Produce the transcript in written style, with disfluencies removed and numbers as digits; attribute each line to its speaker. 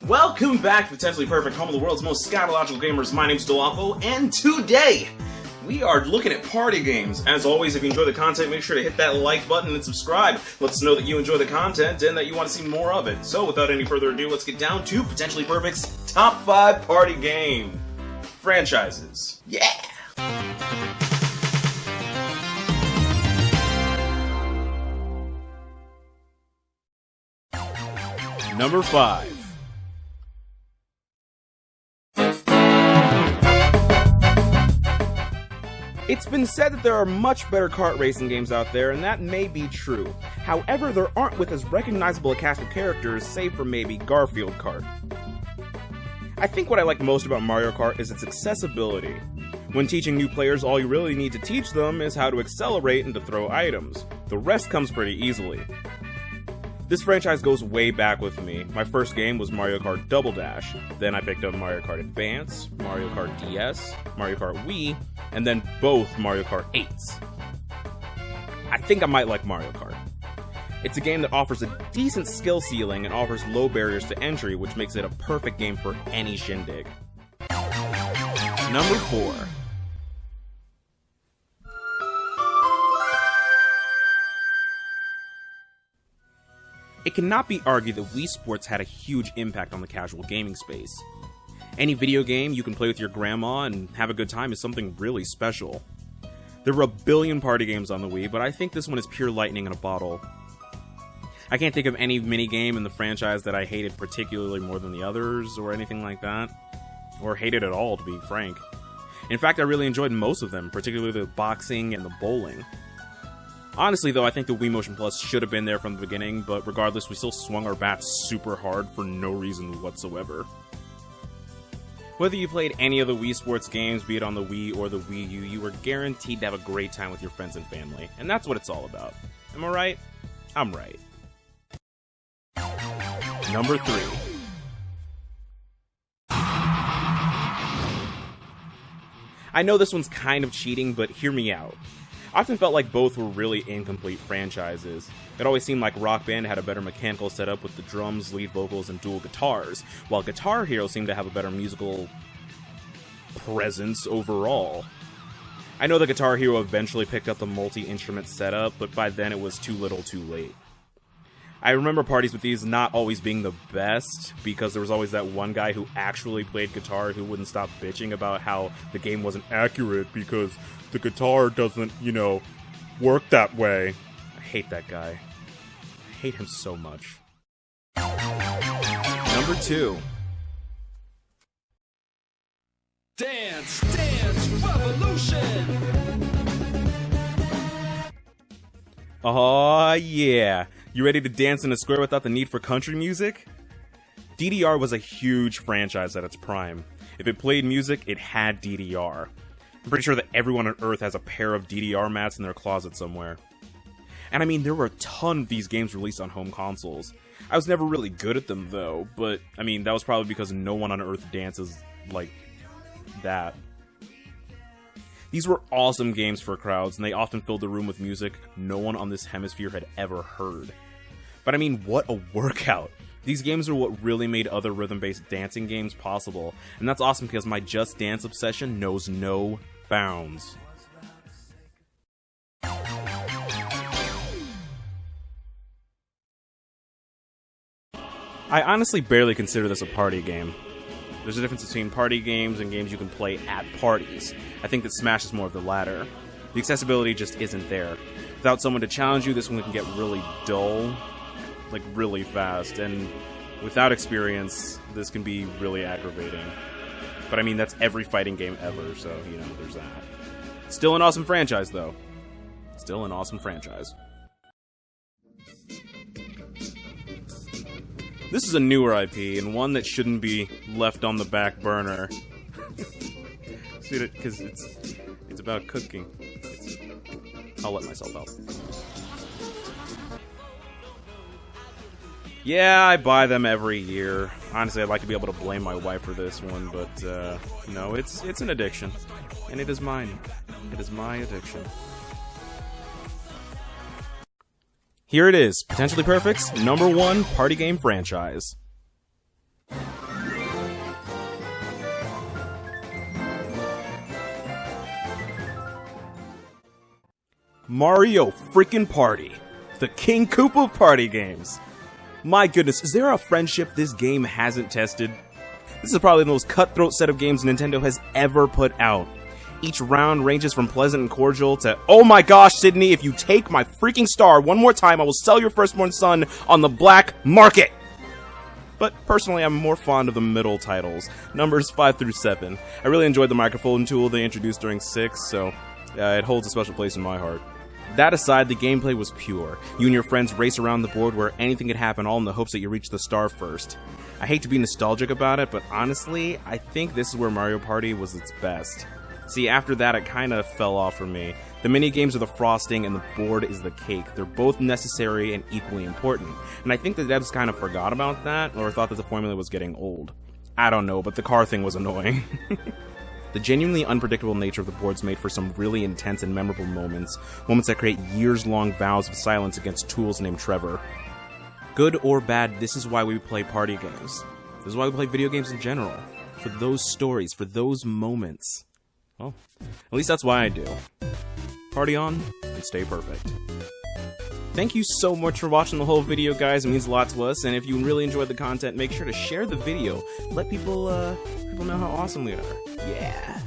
Speaker 1: Welcome back to Potentially Perfect, home of the world's most scatological gamers. My name's Delapo, and today we are looking at party games. As always, if you enjoy the content, make sure to hit that like button and subscribe. Let us know that you enjoy the content and that you want to see more of it. So without any further ado, let's get down to Potentially Perfect's top 5 party game franchises. Yeah! Number 5. It's been said that there are much better kart racing games out there, and that may be true. However, there aren't with as recognizable a cast of characters, save for maybe Garfield Kart. I think what I like most about Mario Kart is its accessibility. When teaching new players, all you really need to teach them is how to accelerate and to throw items. The rest comes pretty easily. This franchise goes way back with me. My first game was Mario Kart Double Dash. Then I picked up Mario Kart Advance, Mario Kart DS, Mario Kart Wii, and then both Mario Kart 8s. I think I might like Mario Kart. It's a game that offers a decent skill ceiling and offers low barriers to entry, which makes it a perfect game for any shindig. Number 4. It cannot be argued that Wii Sports had a huge impact on the casual gaming space. Any video game you can play with your grandma and have a good time is something really special. There were a billion party games on the Wii, but I think this one is pure lightning in a bottle. I can't think of any minigame in the franchise that I hated particularly more than the others, or anything like that. Or hated at all, to be frank. In fact, I really enjoyed most of them, particularly the boxing and the bowling. Honestly, though, I think the Wii Motion Plus should have been there from the beginning, but regardless, we still swung our bats super hard for no reason whatsoever. Whether you played any of the Wii Sports games, be it on the Wii or the Wii U, you were guaranteed to have a great time with your friends and family, and that's what it's all about. Am I right? I'm right. Number 3. I know this one's kind of cheating, but hear me out. I often felt like both were really incomplete franchises. It always seemed like Rock Band had a better mechanical setup with the drums, lead vocals, and dual guitars, while Guitar Hero seemed to have a better musical presence overall. I know that Guitar Hero eventually picked up the multi-instrument setup, but by then it was too little too late. I remember parties with these not always being the best, because there was always that one guy who actually played guitar who wouldn't stop bitching about how the game wasn't accurate because the guitar doesn't, work that way. I hate that guy. I hate him so much. Number 2.
Speaker 2: Dance, Dance Revolution!
Speaker 1: Aw, yeah. You ready to dance in a square without the need for country music? DDR was a huge franchise at its prime. If it played music, it had DDR. I'm pretty sure that everyone on Earth has a pair of DDR mats in their closet somewhere. And I mean, there were a ton of these games released on home consoles. I was never really good at them, though, but, I mean, that was probably because no one on Earth dances like that. These were awesome games for crowds, and they often filled the room with music no one on this hemisphere had ever heard. But I mean, what a workout! These games are what really made other rhythm-based dancing games possible, and that's awesome because my Just Dance obsession knows no bounds. I honestly barely consider this a party game. There's a difference between party games and games you can play at parties. I think that Smash is more of the latter. The accessibility just isn't there. Without someone to challenge you, this one can get really dull, like really fast, and without experience, this can be really aggravating. But I mean, that's every fighting game ever, so, there's that. Still an awesome franchise, though. Still an awesome franchise. This is a newer IP, and one that shouldn't be left on the back burner. See, because it's about cooking. I'll let myself out. Yeah, I buy them every year. Honestly, I'd like to be able to blame my wife for this one, but, no, it's an addiction. And it is mine. It is my addiction. Here it is, Potentially Perfect's #1 party game franchise. Mario freaking Party, the King Koopa of party games. My goodness, is there a friendship this game hasn't tested? This is probably the most cutthroat set of games Nintendo has ever put out. Each round ranges from pleasant and cordial to, oh my gosh, Sydney, if you take my freaking star one more time, I will sell your firstborn son on the black market! But personally, I'm more fond of the middle titles, numbers 5 through 7. I really enjoyed the microphone tool they introduced during 6, so it holds a special place in my heart. That aside, the gameplay was pure. You and your friends race around the board where anything could happen, all in the hopes that you reach the star first. I hate to be nostalgic about it, but honestly, I think this is where Mario Party was its best. See, after that, it kinda fell off for me. The mini-games are the frosting and the board is the cake. They're both necessary and equally important. And I think the devs kind of forgot about that, or thought that the formula was getting old. I don't know, but the car thing was annoying. The genuinely unpredictable nature of the boards made for some really intense and memorable moments. Moments that create years-long vows of silence against tools named Trevor. Good or bad, this is why we play party games. This is why we play video games in general. For those stories, for those moments. Well, at least that's why I do. Party on, and stay perfect. Thank you so much for watching the whole video, guys. It means a lot to us, and if you really enjoyed the content, make sure to share the video. Let people know how awesome we are. Yeah!